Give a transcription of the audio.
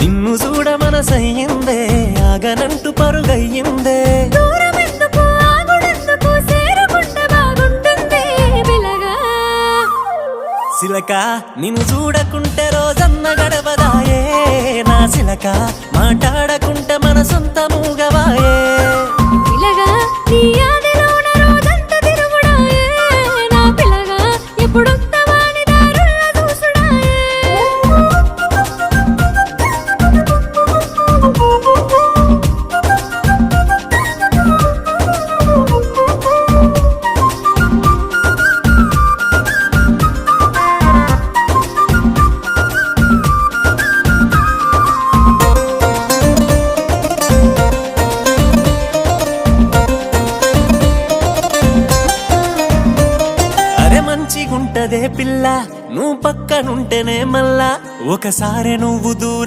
నిన్ను చూడ మనసయ్యిందే ఆగనంటూ పరుగయ్యిందే దూరమెందుకు ఆగుడెందుకు చేరుకుంటే బాగుంటుంది పిల్లగా సిలక నిన్ను చూడకుంటే రోజన్న గడవదాయే నా సిలక మాట్లాడకుంటే మన సొంత మూగవాయే పిల్లగా నీ ఆదిలోన రోజంతా తిరుగుడాయే నా పిల్లగా ఎప్పుడొస్తావా నీ దారుల్లో చూసుడాయే అరే మంచిగుంటదే పిల్ల నువ్వు పక్కనుంటేనే మళ్ళా ఒకసారి నువ్వు దూరం